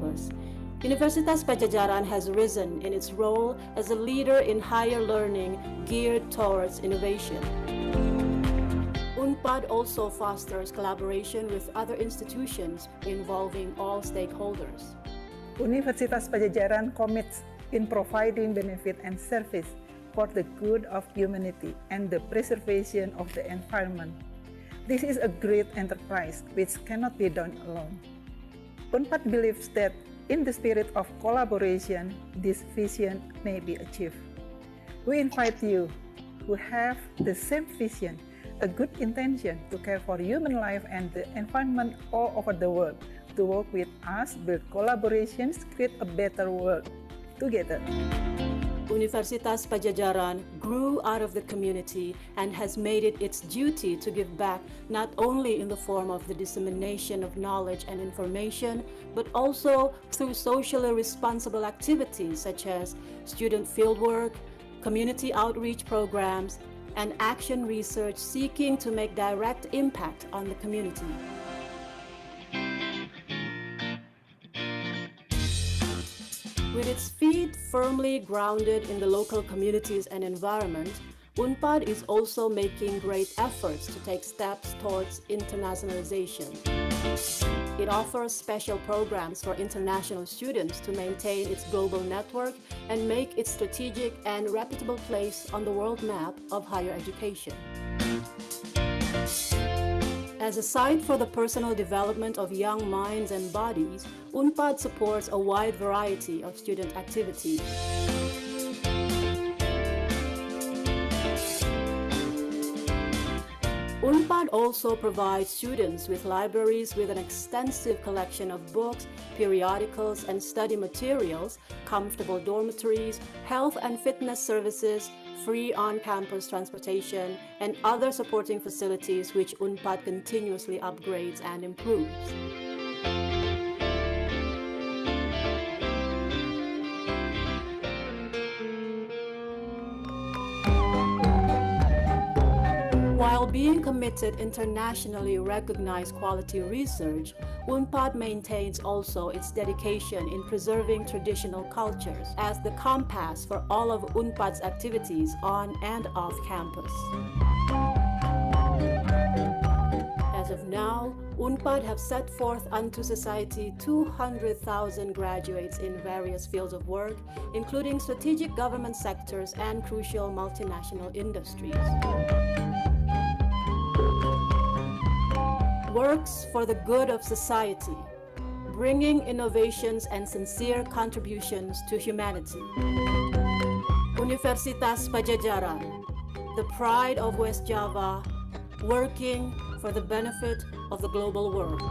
campus, Universitas Padjadjaran has risen in its role as a leader in higher learning geared towards innovation. UNPAD also fosters collaboration with other institutions involving all stakeholders. Universitas Padjadjaran commits in providing benefit and service for the good of humanity and the preservation of the environment. This is a great enterprise which cannot be done alone. UNPAD believes that in the spirit of collaboration, this vision may be achieved. We invite you who have the same vision, a good intention to care for human life and the environment all over the world, to work with us, build collaborations, create a better world together. Universitas Padjadjaran grew out of the community and has made it its duty to give back not only in the form of the dissemination of knowledge and information, but also through socially responsible activities such as student fieldwork, community outreach programs, and action research seeking to make direct impact on the community. With its feet firmly grounded in the local communities and environment, UNPAD is also making great efforts to take steps towards internationalization. It offers special programs for international students to maintain its global network and make its strategic and reputable place on the world map of higher education. As a site for the personal development of young minds and bodies, UNPAD supports a wide variety of student activities. UNPAD also provides students with libraries with an extensive collection of books, periodicals, and study materials, comfortable dormitories, health and fitness services, free on-campus transportation, and other supporting facilities which UNPAD continuously upgrades and improves. While being committed internationally recognized quality research, UNPAD maintains also its dedication in preserving traditional cultures as the compass for all of UNPAD's activities on and off campus. As of now, UNPAD have set forth unto society 200,000 graduates in various fields of work, including strategic government sectors and crucial multinational industries. Works for the good of society, bringing innovations and sincere contributions to humanity. Universitas Padjadjaran, the pride of West Java, working for the benefit of the global world.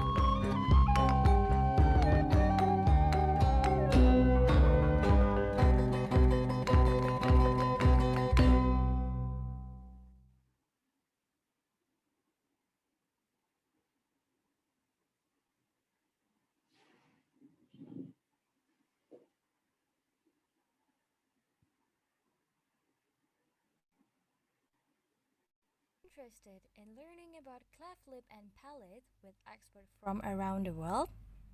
Interested in learning about Cleft and Palate with experts from around the world?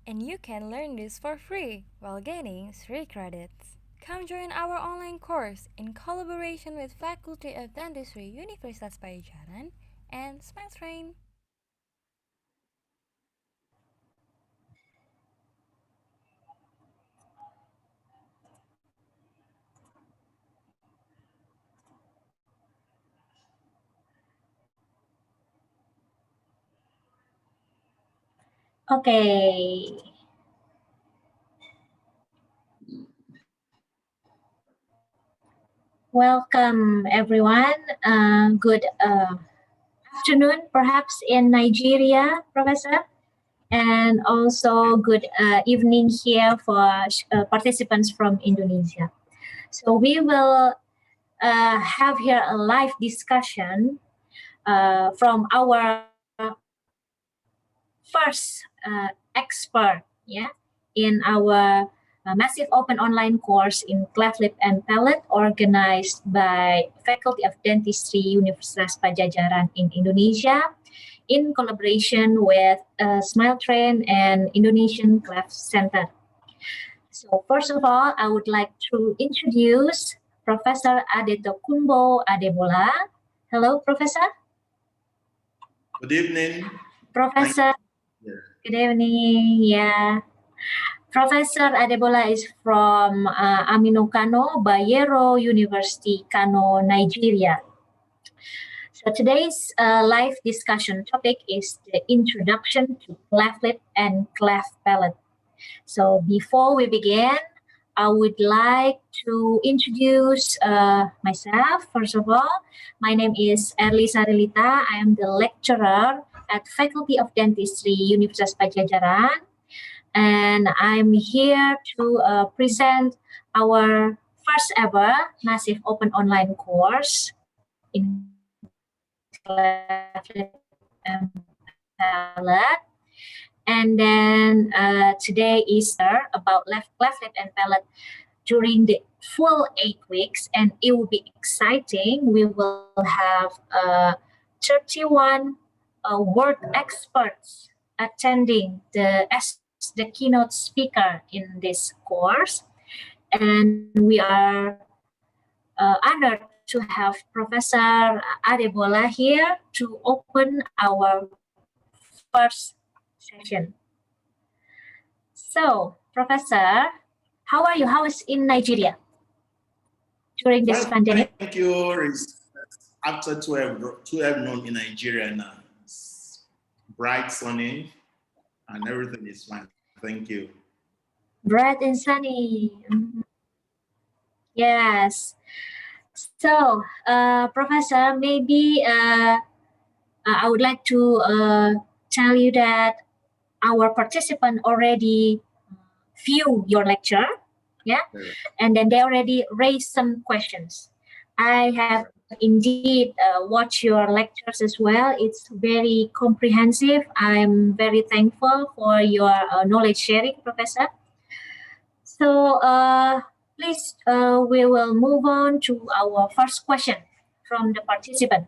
And you can learn this for free while gaining 3 credits. Come join our online course in collaboration with Faculty of Dentistry Universitas Padjadjaran and Smile Train. Okay. Welcome, everyone. Good afternoon, perhaps in Nigeria, Professor, and also good evening here for participants from Indonesia. So we will have here a live discussion from our first expert, in our massive open online course in Cleft and Palate, organized by Faculty of Dentistry Universitas Padjadjaran in Indonesia, in collaboration with Smile Train and Indonesian Cleft Center. So first of all, I would like to introduce Professor Adetokunbo Adebola. Hello, Professor. Good evening. Professor, good evening. Yeah. Professor Adebola is from Aminu Kano, Bayero University, Kano, Nigeria. So today's live discussion topic is the introduction to cleft lip and cleft palate. So before we begin, I would like to introduce myself. First of all, my name is Erli Sarilita. I am the lecturer at Faculty of Dentistry, Universitas Padjadjaran. And I'm here to present our first ever massive open online course in cleft lip and palate. And then today is about cleft lip and palate during the full 8 weeks, and it will be exciting. We will have 31 world experts attending as the keynote speaker in this course, and we are honored to have Professor Adebola here to open our first session. So, Professor, how are you? How is in Nigeria during this pandemic? Thank you. It's after 12 noon in Nigeria now. It's bright, sunny, and everything is fine. Thank you. Bright and sunny. Yes. So, Professor, maybe I would like to tell you that our participant already view your lecture, yeah, and then they already raised some questions. I have indeed watched your lectures as well. It's very comprehensive. I'm very thankful for your knowledge sharing, Professor. So please, we will move on to our first question from the participant.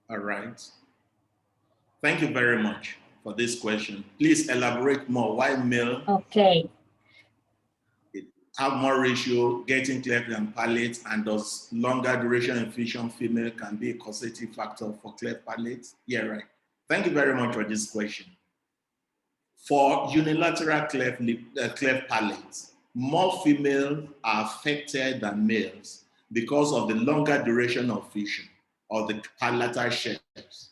All right. Thank you very much for this question. Please elaborate more. Why male have more ratio getting cleft and palate, and does longer duration infusion female can be a causative factor for cleft palate? Yeah, right. Thank you very much for this question. For unilateral cleft palate, more females are affected than males because of the longer duration of fusion of the palatal shelves.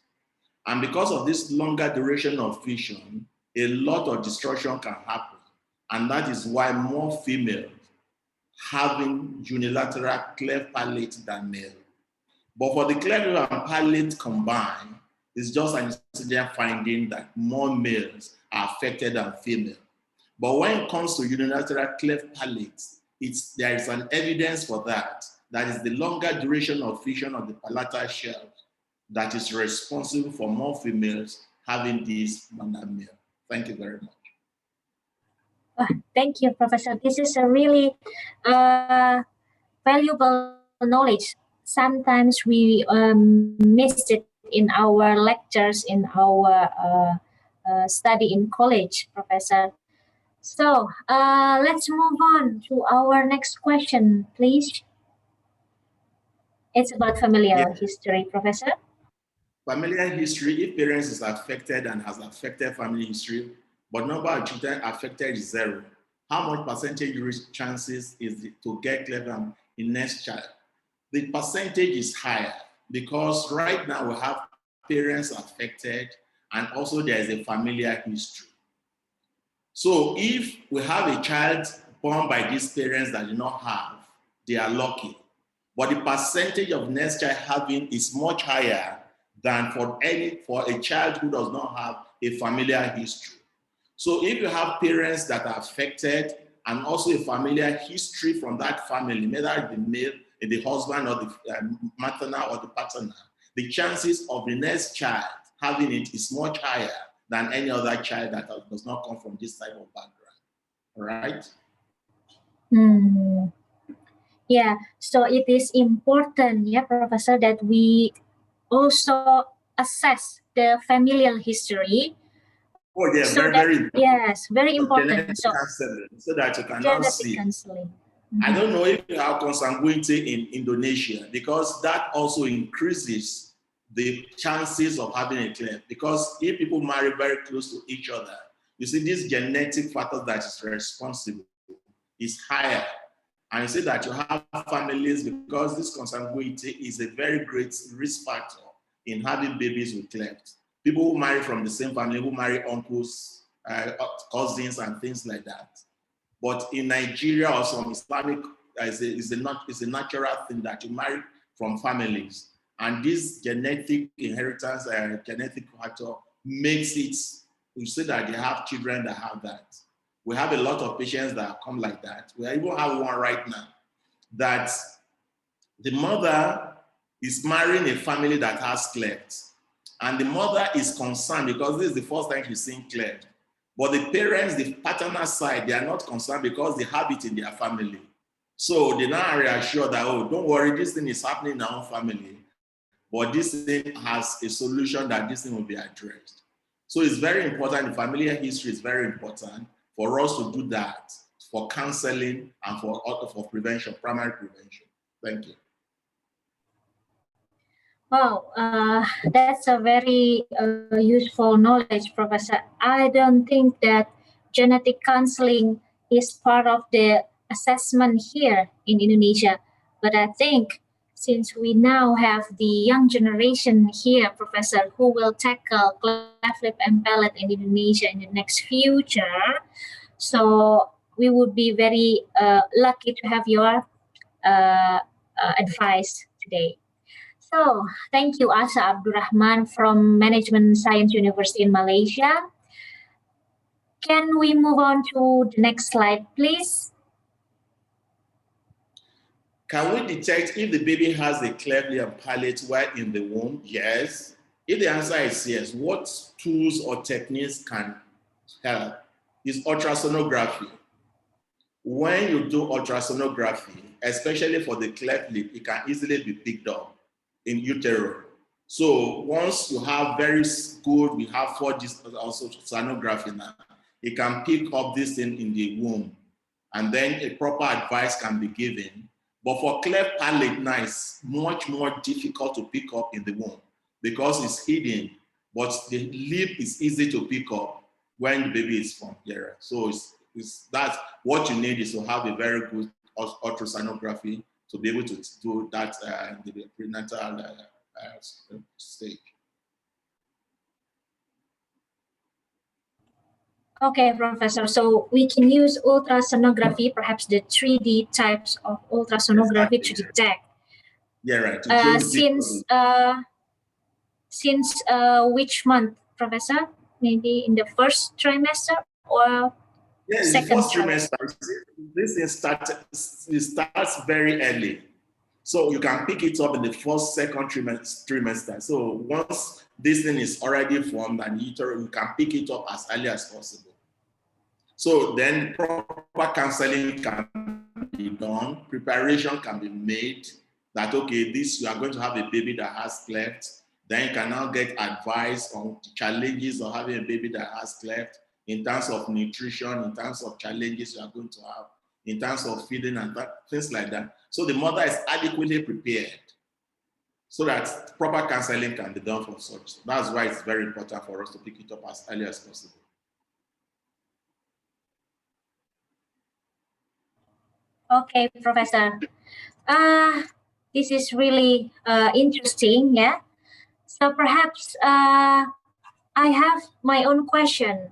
And because of this longer duration of fusion, a lot of destruction can happen. And that is why more females having unilateral cleft palate than male. But for the cleft and palate combined, it's just an incident finding that more males are affected than female. But when it comes to unilateral cleft palate, there is an evidence for that. That is the longer duration of fusion of the palatal shelf that is responsible for more females having this than male. Thank you very much. Thank you, Professor. This is a really valuable knowledge. Sometimes we missed it in our lectures, in our study in college, Professor. So let's move on to our next question, please. It's about familial history, Professor. Familial history, if parents is affected and has affected family history, but number of children affected is 0, how much percentage chances is it to get cleft in next child? The percentage is higher because right now we have parents affected and also there is a familial history. So if we have a child born by these parents that do not have, they are lucky. But the percentage of next child having is much higher than for a child who does not have a familial history. So if you have parents that are affected and also a familial history from that family, whether the male, the husband or the maternal or the paternal, the chances of the next child having it is much higher than any other child that does not come from this type of background. All right? Yeah, so it is important, Professor, that we also assess the familial history Oh, yeah, So very, that, very important. yes, very important. Genetic So counseling, so that you can now genetic see. counseling. I don't know if you have consanguinity in Indonesia, because that also increases the chances of having a cleft. Because if people marry very close to each other, you see this genetic factor that is responsible is higher. And you see that you have families, because this consanguinity is a very great risk factor in having babies with cleft. People who marry from the same family, who marry uncles, cousins, and things like that. But in Nigeria or some Islamic, it's a natural thing that you marry from families. And this genetic inheritance, genetic factor makes it, you see that they have children that have that. We have a lot of patients that come like that. We even have one right now that the mother is marrying a family that has cleft. And the mother is concerned because this is the first time she's seeing cleft. But the parents, the paternal side, they are not concerned because they have it in their family. So they now reassure that, oh, don't worry, this thing is happening in our own family. But this thing has a solution that this thing will be addressed. So it's very important. The familial history is very important for us to do that for counseling and for prevention, primary prevention. Thank you. Wow, that's a very useful knowledge, Professor. I don't think that genetic counseling is part of the assessment here in Indonesia, but I think since we now have the young generation here, Professor, who will tackle cleft lip and palate in Indonesia in the next future, so we would be very lucky to have your advice today. So, thank you, Asa Abdurrahman from Management Science University in Malaysia. Can we move on to the next slide, please? Can we detect if the baby has a cleft lip and palate while in the womb? Yes. If the answer is yes, what tools or techniques can help? Is ultrasonography. When you do ultrasonography, especially for the cleft lip, it can easily be picked up in utero. So once you have very good, we have 4D also sonography now, it can pick up this thing in the womb, and then a proper advice can be given. But for cleft palate now, it's much more difficult to pick up in the womb because it's hidden, but the lip is easy to pick up when the baby is formed here. So that's what you need, is to have a very good ultrasonography to be able to do that in the prenatal stage. Okay, Professor. So we can use ultrasonography, perhaps the 3D types of ultrasonography, exactly, to detect. Yeah, right. Since which month, Professor? Maybe in the first trimester or second trimester? This starts very early. So you can pick it up in the first, second trimester. So once this thing is already formed and you can pick it up as early as possible. So then proper counseling can be done, preparation can be made that, okay, you are going to have a baby that has cleft. Then you can now get advice on the challenges of having a baby that has cleft in terms of nutrition, in terms of challenges you are going to have, in terms of feeding and things like that. So the mother is adequately prepared so that proper counseling can be done for such. That's why it's very important for us to pick it up as early as possible. Okay, Professor. This is really interesting, yeah? So perhaps I have my own question.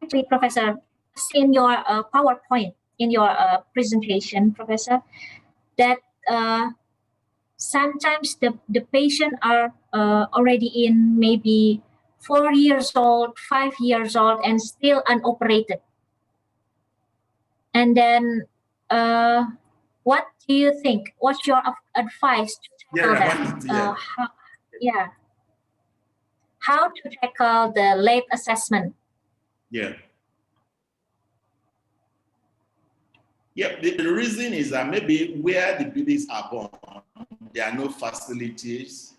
Actually, Professor, in your PowerPoint, in your presentation, Professor, that sometimes the patient are already in maybe 4 years old, 5 years old, and still unoperated. And then what do you think? What's your advice to tackle that? How to tackle the late assessment? Yeah. Yeah, the reason is that maybe where the babies are born, there are no facilities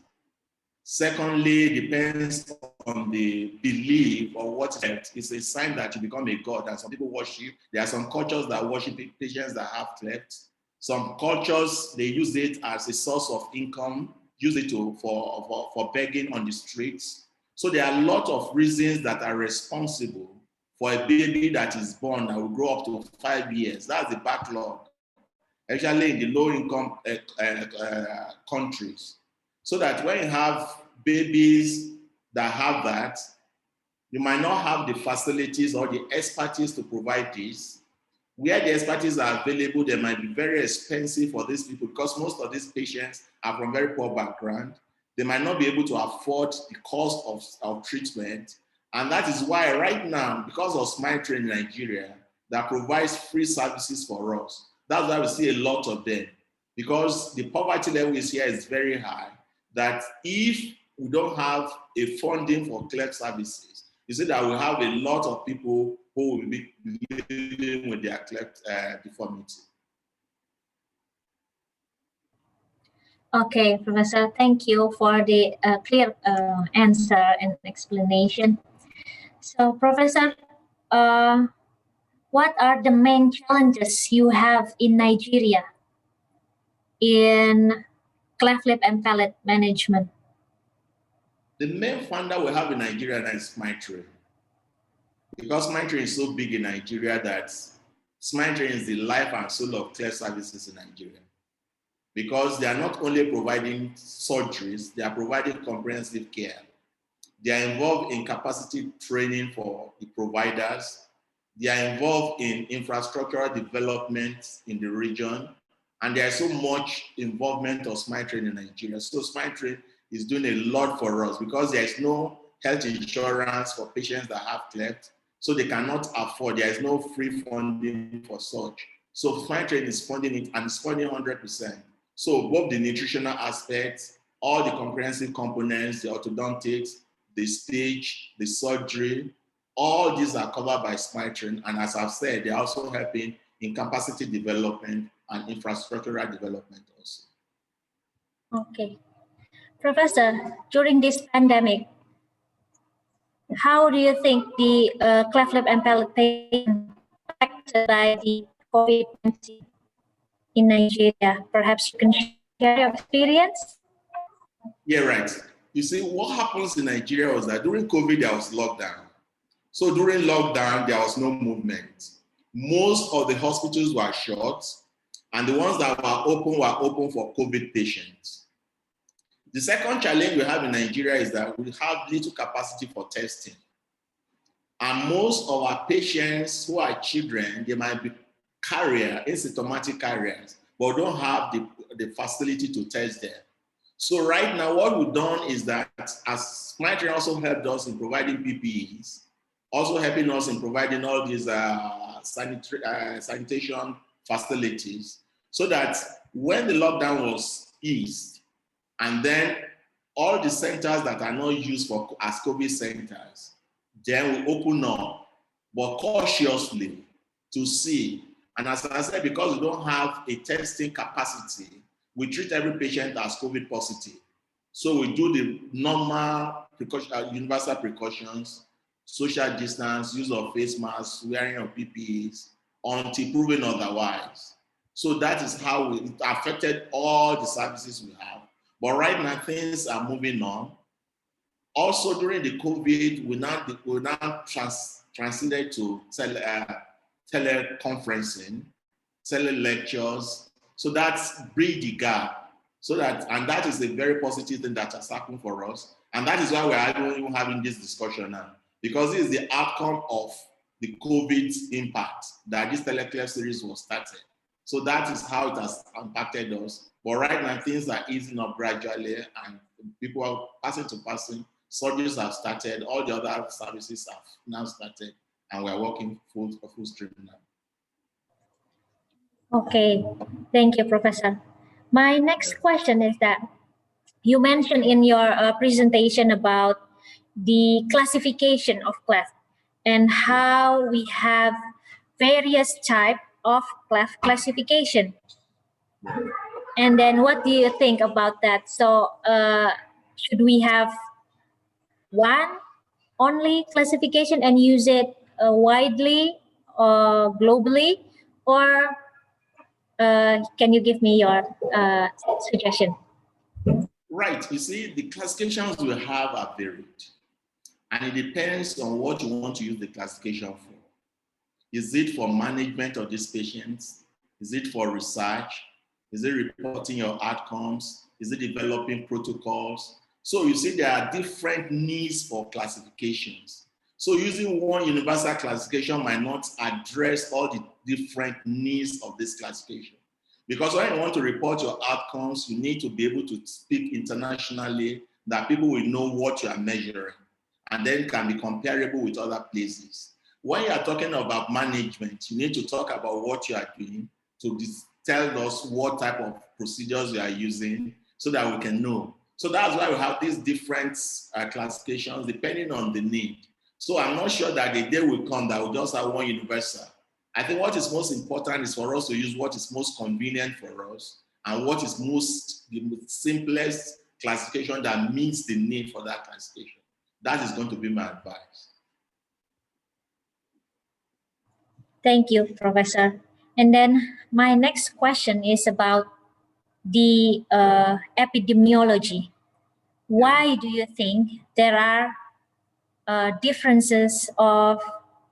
Secondly, depends on the belief or what is a sign that you become a god. And some people worship. There are some cultures that worship patients that have cleft. Some cultures, they use it as a source of income, use it for begging on the streets. So there are a lot of reasons that are responsible for a baby that is born that will grow up to 5 years. That's the backlog, especially in the low-income countries. So that when you have babies that have that, you might not have the facilities or the expertise to provide this. Where the expertise are available, they might be very expensive for these people because most of these patients are from very poor background. They might not be able to afford the cost of treatment. And that is why right now, because of Smile Train in Nigeria, that provides free services for us, that's why we see a lot of them. Because the poverty level is here is very high, that if we don't have a funding for cleft services, you see that we have a lot of people who will be living with their cleft deformity. Okay, Professor, thank you for the clear answer and explanation. So, Professor, what are the main challenges you have in Nigeria in cleft lip and palate management? The main funder we have in Nigeria is Smile Train. Because Smile Train is so big in Nigeria that Smile Train is the life and soul of cleft services in Nigeria. Because they are not only providing surgeries, they are providing comprehensive care. They are involved in capacity training for the providers. They are involved in infrastructural development in the region. And there is so much involvement of Smile Train in Nigeria. So Smile Train is doing a lot for us because there is no health insurance for patients that have cleft. So they cannot afford, there is no free funding for such. So Smile Train is funding it and it's funding 100%. So both the nutritional aspects, all the comprehensive components, the orthodontics, the speech, the surgery, all these are covered by Smile Train. And as I've said, they're also helping in capacity development and infrastructural development also. Okay. Professor, during this pandemic, how do you think the cleft lip and palate patients affected by the COVID-19 in Nigeria? Perhaps you can share your experience? Yeah, right. You see, what happens in Nigeria was that during COVID, there was lockdown. So during lockdown, there was no movement. Most of the hospitals were shut, and the ones that were open for COVID patients. The second challenge we have in Nigeria is that we have little capacity for testing. And most of our patients who are children, they might be asymptomatic carriers, but don't have the facility to test them. So right now, what we've done is that as Smile Train also helped us in providing PPEs, also helping us in providing all these sanitation facilities, so that when the lockdown was eased, and then all the centers that are not used as COVID centers, then we open up, but cautiously to see. And as I said, because we don't have a testing capacity, we treat every patient as COVID positive. So we do the normal universal precautions, social distance, use of face masks, wearing of PPEs, until proven otherwise. So that is how it affected all the services we have. But right now, things are moving on. Also, during the COVID, we now transited to teleconferencing, telelectures. So that's bridge the gap. And that is a very positive thing that has happened for us. And that is why we're even having this discussion now, because this is the outcome of the COVID impact that this teleclave series was started. So that is how it has impacted us. But right now, things are easing up gradually, and people are passing to passing. Surgeries have started. All the other services have now started, and we're working full stream now. Okay, thank you, Professor. My next question is that you mentioned in your presentation about the classification of cleft and how we have various type of cleft classification. And then what do you think about that? So should we have one only classification and use it widely or globally, or can you give me your suggestion? Right. You see, the classifications we have are varied, and it depends on what you want to use the classification for. Is it for management of these patients? Is it for research? Is it reporting your outcomes? Is it developing protocols? So you see, there are different needs for classifications. So using one universal classification might not address all the different needs of this classification. Because when you want to report your outcomes, you need to be able to speak internationally that people will know what you are measuring and then can be comparable with other places. When you are talking about management, you need to talk about what you are doing to tell us what type of procedures you are using so that we can know. So that's why we have these different classifications depending on the need. So I'm not sure that the day will come that we'll just have one universal. I think what is most important is for us to use what is most convenient for us and what is the simplest classification that meets the need for that classification. That is going to be my advice. Thank you, Professor. And then my next question is about the epidemiology. Why do you think there are differences of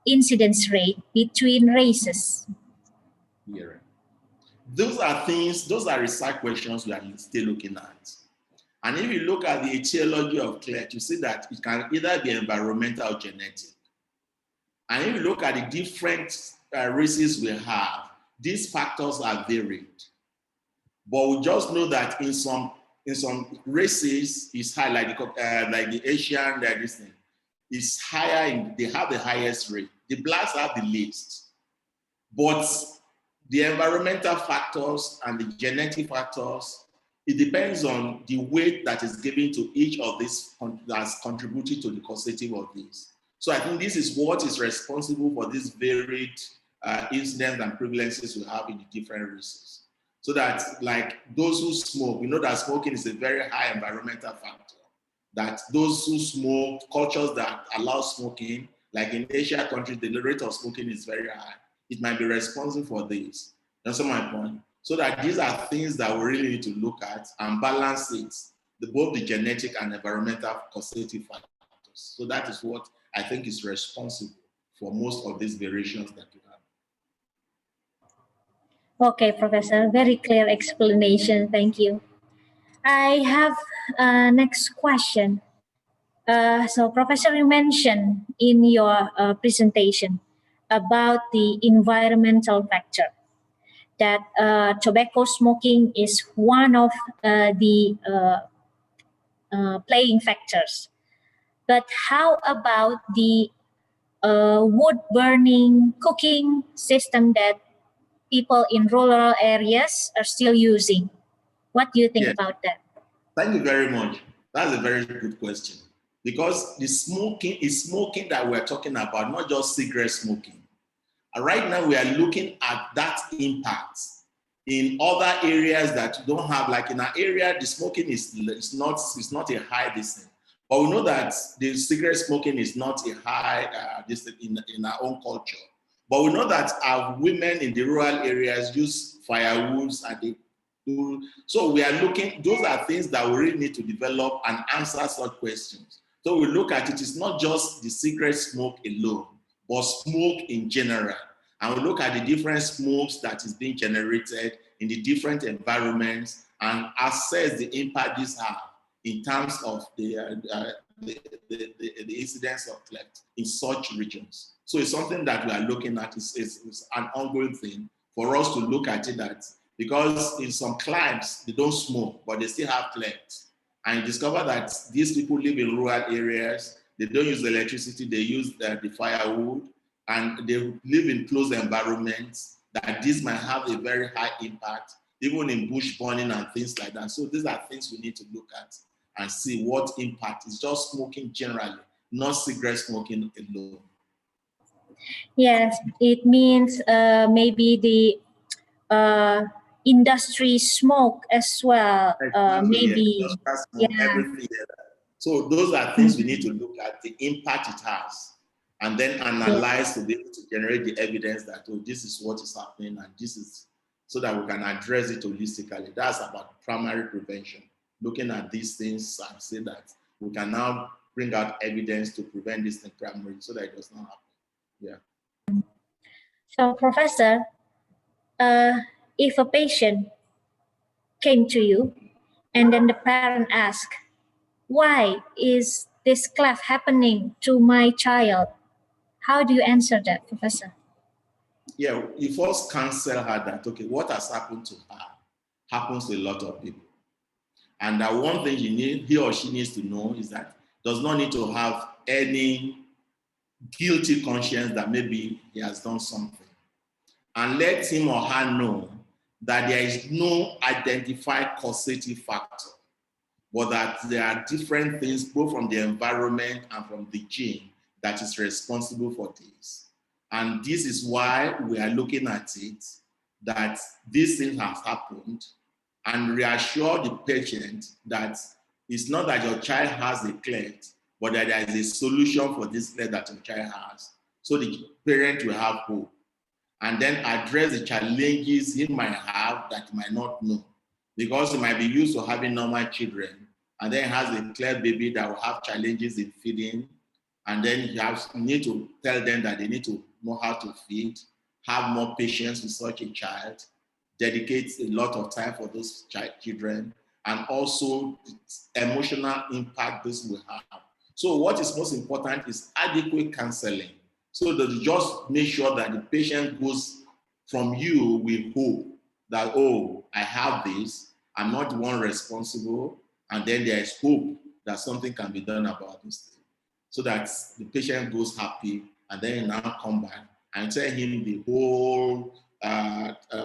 incidence rate between races? Yeah. Those are research questions we are still looking at. And if you look at the etiology of Cleft, you see that it can either be environmental or genetic. And if you look at the different races we have, these factors are varied. But we just know that in some races, it's high, like the Asian, this thing, is higher, they have the highest rate. The blacks have the least. But the environmental factors and the genetic factors, it depends on the weight that is given to each of these that's contributed to the causative of this. So I think this is what is responsible for these varied incidents and prevalences we have in the different races. So that, like those who smoke, we know that smoking is a very high environmental factor. That those who smoke, cultures that allow smoking, like in Asia countries, the rate of smoking is very high. It might be responsible for this. That's my point. So that these are things that we really need to look at and balance it, both the genetic and environmental causative factors. So that is what I think is responsible for most of these variations that we have. Okay, Professor, very clear explanation. Thank you. I have a next question. So, Professor, you mentioned in your presentation about the environmental factor, that tobacco smoking is one of the playing factors. But how about the wood burning cooking system that people in rural areas are still using? What do you think about that? Thank you very much. That's a very good question. Because the smoking is smoking that we're talking about, not just cigarette smoking. And right now we are looking at that impact in other areas that don't have, like in our area, the smoking is not a high distance. But we know that the cigarette smoking is not a high distance in our own culture. But we know that our women in the rural areas use firewoods and they do. So we are looking, those are things that we really need to develop and answer such questions. So we look at it, it's not just the cigarette smoke alone, but smoke in general. And we look at the different smokes that is being generated in the different environments and assess the impact these have in terms of the incidence of Cleft in such regions. So it's something that we are looking at. It's an ongoing thing for us to look at it, that because in some climes they don't smoke, but they still have Cleft. And you discover that these people live in rural areas, they don't use electricity, they use the firewood, and they live in closed environments, that this might have a very high impact, even in bush burning and things like that. So these are things we need to look at and see what impact is just smoking generally, not cigarette smoking alone. Yes, it means maybe the industry smoke as well, Exactly, yeah. maybe. Industrial smoke, Yeah. everything. Yeah. So those are things we need to look at, the impact it has, and then analyze to be able to generate the evidence that, oh, this is what is happening, and this is, so that we can address it holistically. That's about primary prevention. Looking at these things and say that we can now bring out evidence to prevent this in primary so that it does not happen. Yeah. So, Professor, if a patient came to you and then the parent asked, why is this cleft happening to my child? How do you answer that, Professor? Yeah, you first counsel her that, okay, what has happened to her happens to a lot of people. And that one thing he or she needs to know is that does not need to have any guilty conscience that maybe he has done something. And let him or her know that there is no identified causative factor, but that there are different things, both from the environment and from the gene, that is responsible for this. And this is why we are looking at it, that this thing has happened, and reassure the patient that it's not that your child has a cleft, but that there is a solution for this cleft that your child has. So the parent will have hope, and then address the challenges he might have that he might not know. Because he might be used to having normal children, and then has a cleft baby that will have challenges in feeding, and then you need to tell them that they need to know how to feed, have more patience with such a child, dedicate a lot of time for those children, and also the emotional impact this will have. So what is most important is adequate counseling, so that you just make sure that the patient goes from you with hope that, oh, I have this, I'm not the one responsible, and then there is hope that something can be done about this thing. So that the patient goes happy, and then you now come back and tell him the whole,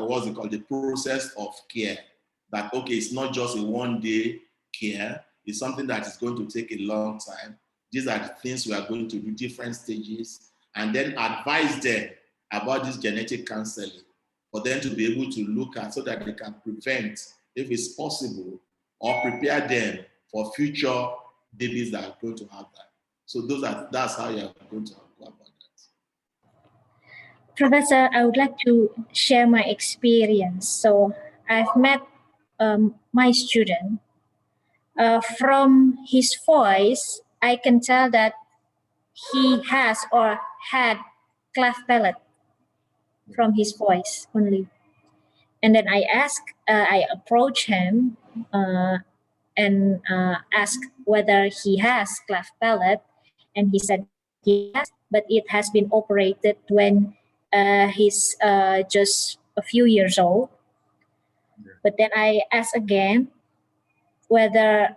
what's it called, the process of care. That, okay, it's not just a one-day care, it's something that is going to take a long time. These are the things we are going to do, different stages, and then advise them about this genetic counseling for them to be able to look at, so that they can prevent, if it's possible, or prepare them for future babies that are going to have that. So that's how you're going to go about that. Professor, I would like to share my experience. So I've met my student. From his voice, I can tell that he has or had cleft palate from his voice only. And then I approach him and ask whether he has cleft palate, and he said yes, but it has been operated when he's just a few years old. But then I asked again whether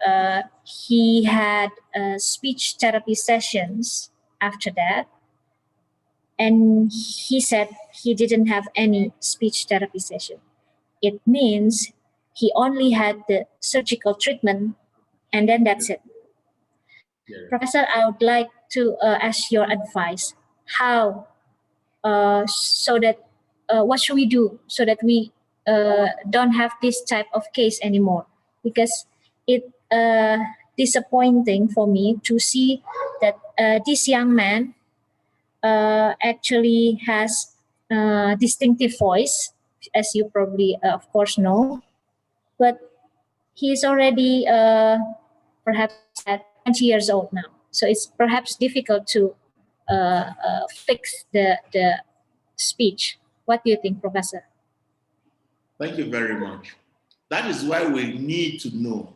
he had speech therapy sessions after that, and he said he didn't have any speech therapy session. It means he only had the surgical treatment, and then that's it. Yeah. Professor, I would like to ask your advice. How, so that, what should we do so that we don't have this type of case anymore? Because it disappointing for me to see that this young man actually has distinctive voice, as you probably, of course, know. But he's already perhaps at 20 years old now. So it's perhaps difficult to fix the speech. What do you think, Professor? Thank you very much. That is why we need to know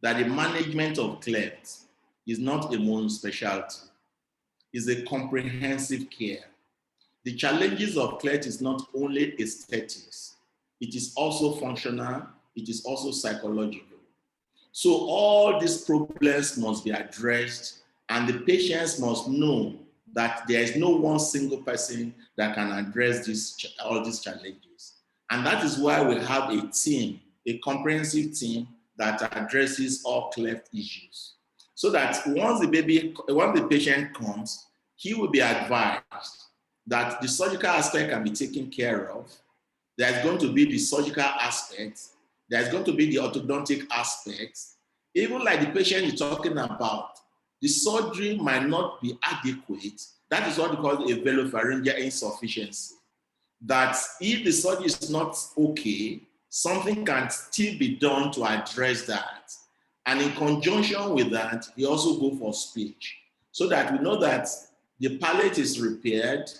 that the management of cleft is not a monospecialty. It's a comprehensive care. The challenges of cleft is not only aesthetics, it is also functional, it is also psychological. So all these problems must be addressed, and the patients must know that there is no one single person that can address all these challenges. And that is why we have a team, a comprehensive team that addresses all cleft issues. So that once the patient comes, he will be advised that the surgical aspect can be taken care of, there's going to be the surgical aspect, there's going to be the orthodontic aspect. Even like the patient you're talking about, the surgery might not be adequate. That is what we call a velopharyngeal insufficiency. That if the surgery is not okay, something can still be done to address that. And in conjunction with that, we also go for speech, so that we know that the palate is repaired.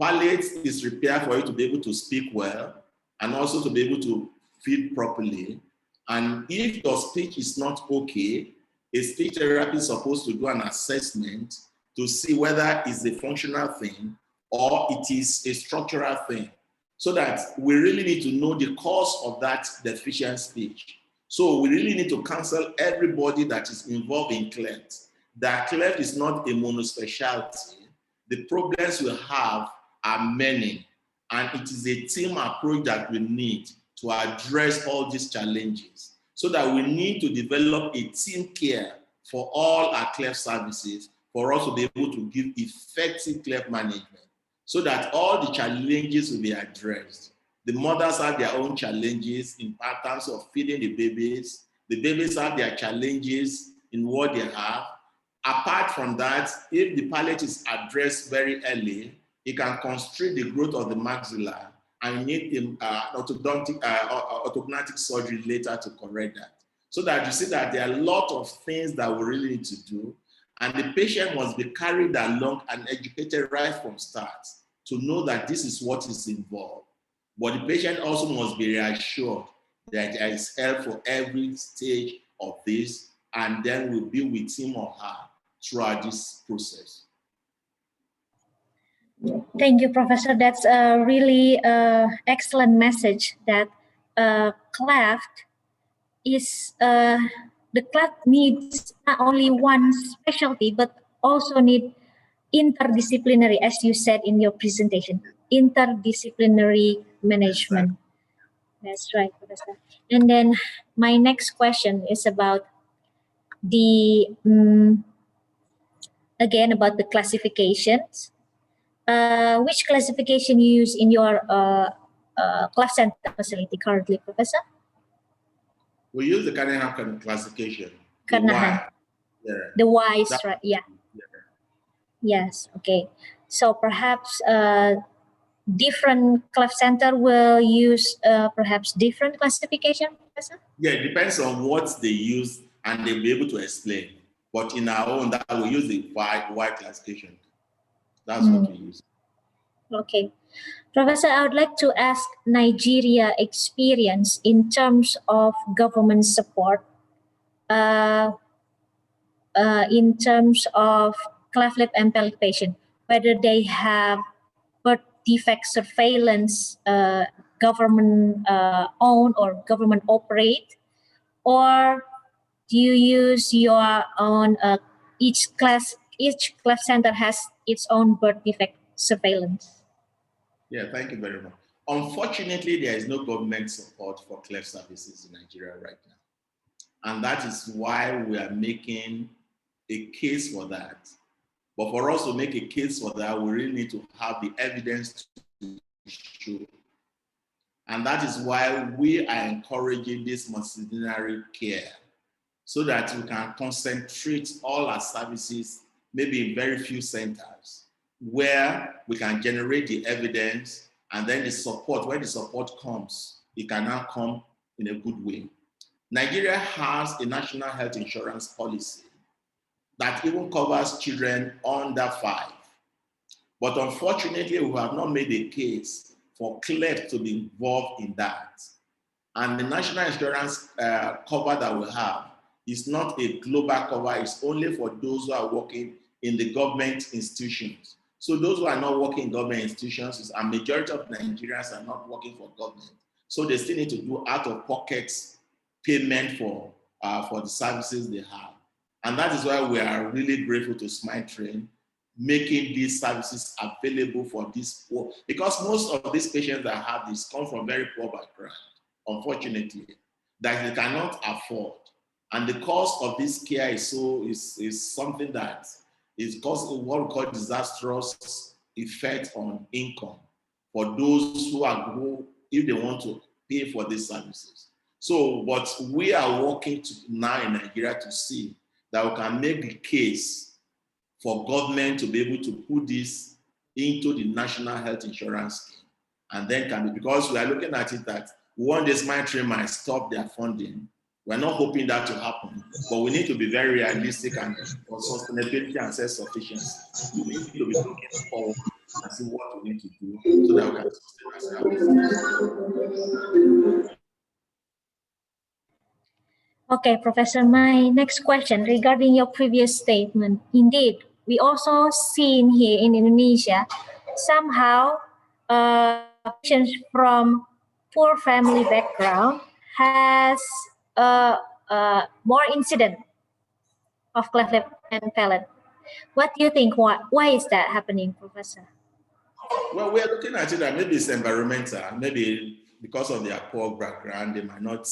Palate is repaired for you to be able to speak well and also to be able to feed properly. And if your speech is not okay, a speech therapist is supposed to do an assessment to see whether it's a functional thing or it is a structural thing, so that we really need to know the cause of that deficient speech. So we really need to counsel everybody that is involved in Cleft. That Cleft is not a monospecialty. The problems we have are many, and it is a team approach that we need to address all these challenges. So that we need to develop a team care for all our Cleft services for us to be able to give effective Cleft management, so that all the challenges will be addressed. The mothers have their own challenges in terms of feeding the babies. The babies have their challenges in what they have. Apart from that, if the palate is addressed very early, it can constrict the growth of the maxilla and need orthodontic surgery later to correct that. So that you see that there are a lot of things that we really need to do, and the patient must be carried along and educated right from start to know that this is what is involved. But the patient also must be reassured that there is help for every stage of this, and then we'll be with him or her throughout this process. Thank you, Professor. That's a really excellent message that Cleft is, the Cleft needs not only one specialty, but also need interdisciplinary, as you said in your presentation, interdisciplinary management. That's right, Professor. And then my next question is about the, again, about the classifications. Which classification you use in your Cleft Center facility currently, Professor? We use the Carnahan classification. Carnahan. The Y, right? Yeah. Yes. Okay. So perhaps different Cleft Center will use perhaps different classification, Professor? Yeah, it depends on what they use, and they'll be able to explain. But in our own, that we use the Y classification. That's what we use. Okay. Professor, I would like to ask Nigeria experience in terms of government support, in terms of cleft lip and palate patient, whether they have birth defect surveillance, government owned or government operate, or do you use your own, each Cleft Center has its own birth defect surveillance? Yeah, thank you very much. Unfortunately, there is no government support for Cleft services in Nigeria right now. And that is why we are making a case for that. But for us to make a case for that, we really need to have the evidence to show. And that is why we are encouraging this multidisciplinary care, so that we can concentrate all our services maybe in very few centers, where we can generate the evidence, and then the support, when the support comes, it can now come in a good way. Nigeria has a national health insurance policy that even covers children under 5. But unfortunately, we have not made a case for Cleft to be involved in that. And the national insurance cover that we have is not a global cover, it's only for those who are working in the government institutions. So those who are not working in government institutions, a majority of Nigerians are not working for government. So they still need to do out-of-pocket payment for the services they have. And that is why we are really grateful to Smile Train, making these services available for this poor, because most of these patients that have this come from very poor background, unfortunately, that they cannot afford. And the cost of this care is something that is causing what we call disastrous effect on income for those who if they want to pay for these services. So, but we are working now in Nigeria to see that we can make the case for government to be able to put this into the national health insurance scheme. And then can be, because we are looking at it that one day smart train might stop their funding. We're not hoping that to happen, but we need to be very realistic and for sustainability and self-sufficiency. We need to be looking forward and see what we need to do so that we can sustain ourselves. Okay, Professor, my next question regarding your previous statement. Indeed, we also seen here in Indonesia, somehow patients from poor family background has more incident of cleft lip and palate. What do you think? Why is that happening, Professor? Well, we are looking at it that maybe it's environmental, maybe because of their poor background, they might not,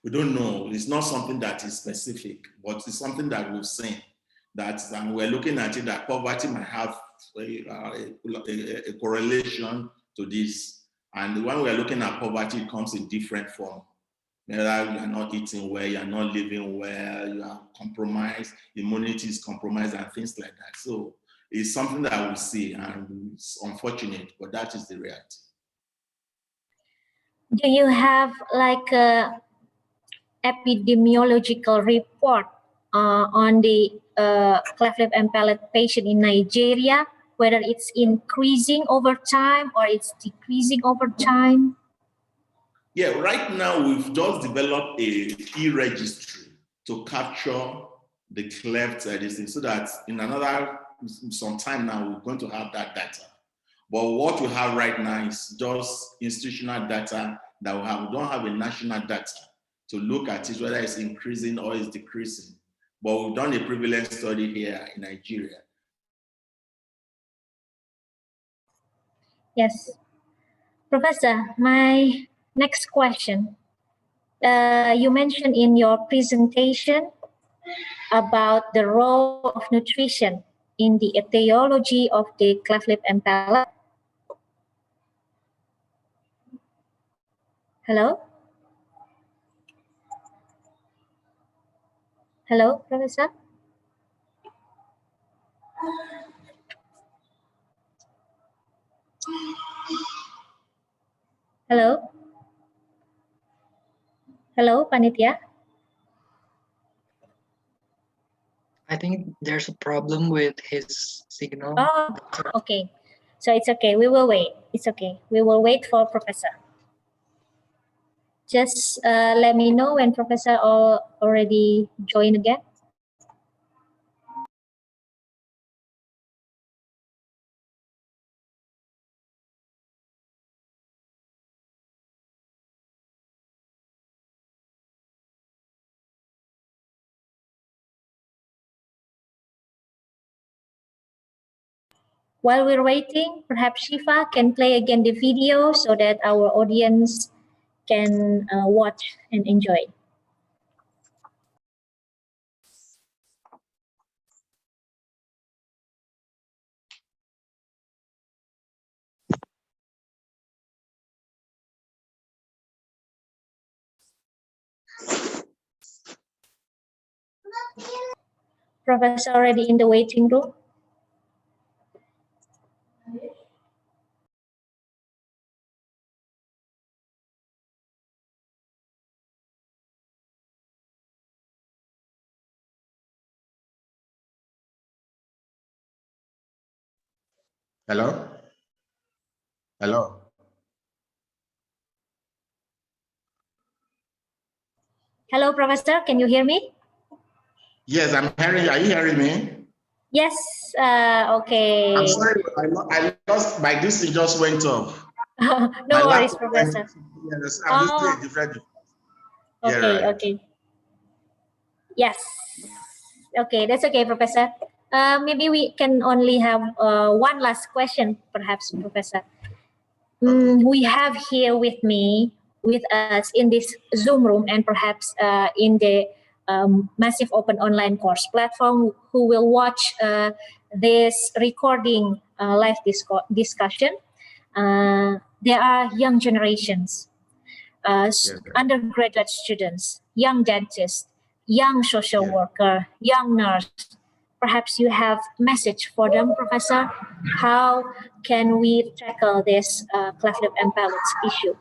we don't know. It's not something that is specific, but it's something that we've seen. And we're looking at it that poverty might have a correlation to this. And when we're looking at poverty, it comes in different form. Whether you are not eating well, you are not living well, you are compromised, immunity is compromised, and things like that. So it's something that we see, and it's unfortunate, but that is the reality. Do you have like a epidemiological report on the cleft lip and palate patient in Nigeria, whether it's increasing over time or it's decreasing over time? Yeah, right now we've just developed a e-registry to capture the cleft editing, so that in another some time now we're going to have that data. But what we have right now is just institutional data that we have. We don't have a national data to look at it, whether it's increasing or it's decreasing. But we've done a prevalence study here in Nigeria. Yes. Professor, my next question. You mentioned in your presentation about the role of nutrition in the etiology of the cleft lip and palate. Hello? Hello, Professor? Hello? Hello, Panitia? I think there's a problem with his signal. Oh, okay. So it's okay. We will wait. It's okay. We will wait for Professor. Just let me know when Professor already joined again. While we're waiting, perhaps Shifa can play again the video so that our audience can watch and enjoy. Professor already in the waiting room. Hello? Hello? Hello, Professor. Can you hear me? Yes, I'm hearing you. Are you hearing me? Yes. Okay. I'm sorry, I lost, my distance just went off. No worries, Professor. Yes, I'm listening to different. Okay, Yeah, right. okay. Yes. Okay, that's okay, Professor. Maybe we can only have one last question, perhaps, Professor. We have here with us in this Zoom room, and perhaps in the massive open online course platform, who will watch this recording live discussion. There are young generations undergraduate students, young dentists, young social worker, young nurse. Perhaps you have a message for them, Professor. How can we tackle this cleft lip and palate issue?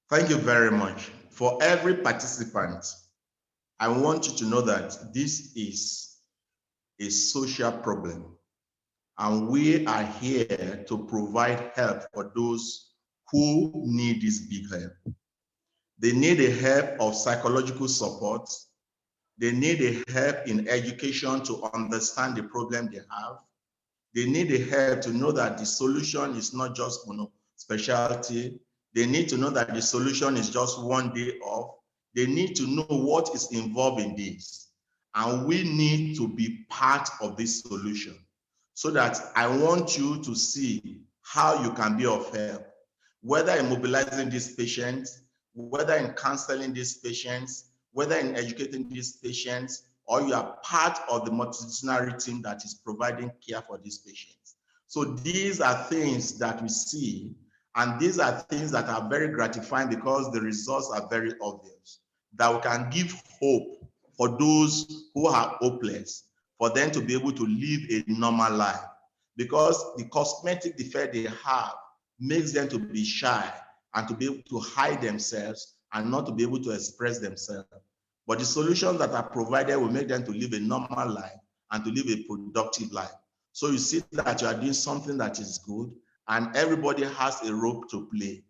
Thank you very much. For every participant, I want you to know that this is a social problem, and we are here to provide help for those who need this big help. They need a help of psychological support. They need a help in education to understand the problem they have. They need a help to know that the solution is not just specialty. They need to know that the solution is just one day off. They need to know what is involved in this. And we need to be part of this solution. So that I want you to see how you can be of help, whether in mobilizing these patients, whether in counseling these patients, whether in educating these patients, or you are part of the multidisciplinary team that is providing care for these patients. So these are things that we see, and these are things that are very gratifying because the results are very obvious, that we can give hope for those who are hopeless, for them to be able to live a normal life, because the cosmetic defect they have makes them to be shy and to be able to hide themselves and not to be able to express themselves. But the solutions that are provided will make them to live a normal life and to live a productive life. So you see that you are doing something that is good, and everybody has a role to play.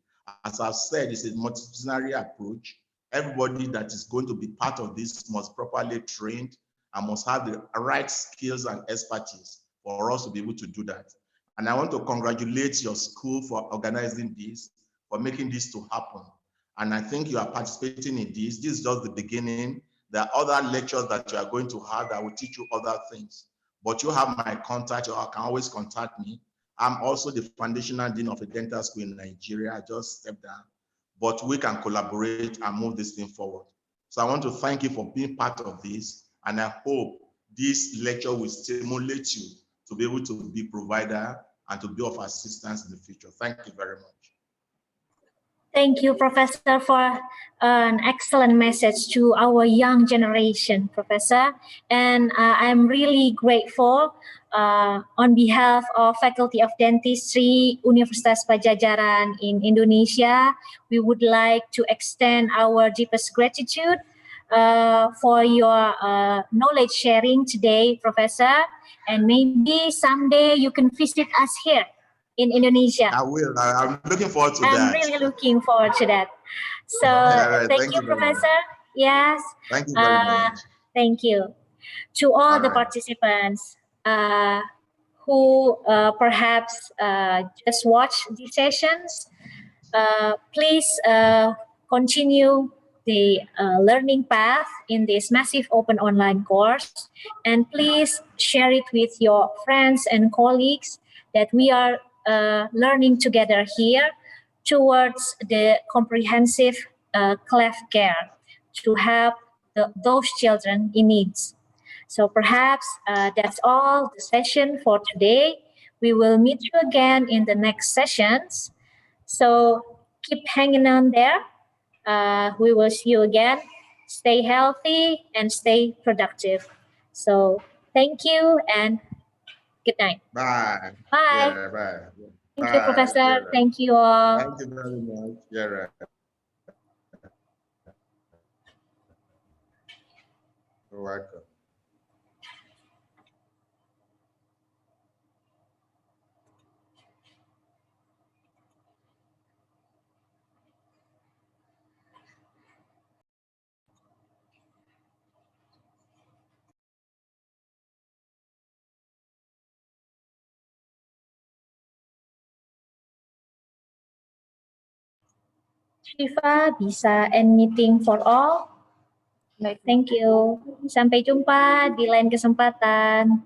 As I've said, it's a multidisciplinary approach. Everybody that is going to be part of this must properly trained and must have the right skills and expertise for us to be able to do that. And I want to congratulate your school for organizing this, for making this to happen. And I think you are participating in this. This is just the beginning. There are other lectures that you are going to have that will teach you other things. But you have my contact, or you can always contact me. I'm also the foundational dean of a dental school in Nigeria. I just stepped down. But we can collaborate and move this thing forward. So I want to thank you for being part of this. And I hope this lecture will stimulate you to be able to be provider and to be of assistance in the future. Thank you very much. Thank you, Professor, for an excellent message to our young generation, Professor. And I'm really grateful on behalf of Faculty of Dentistry, Universitas Padjadjaran in Indonesia. We would like to extend our deepest gratitude for your knowledge sharing today, Professor. And maybe someday you can visit us here in Indonesia. I will. I'm looking forward to that. I'm really looking forward to that. So right. thank you, Professor. Yes. Thank you very much. Thank you. To all the participants who perhaps just watch these sessions, please continue the learning path in this massive open online course, and please share it with your friends and colleagues that we are learning together here towards the comprehensive cleft care to help those children in needs. So perhaps that's all the session for today. We will meet you again in the next sessions. So keep hanging on there. We will see you again. Stay healthy and stay productive. So thank you and good night. Bye. Bye. Yeah, bye. Thank you, Professor. Yeah, right. Thank you all. Thank you very much. Yeah, right. You're welcome. Shiva bisa end meeting for all. Thank you. Sampai jumpa di lain kesempatan.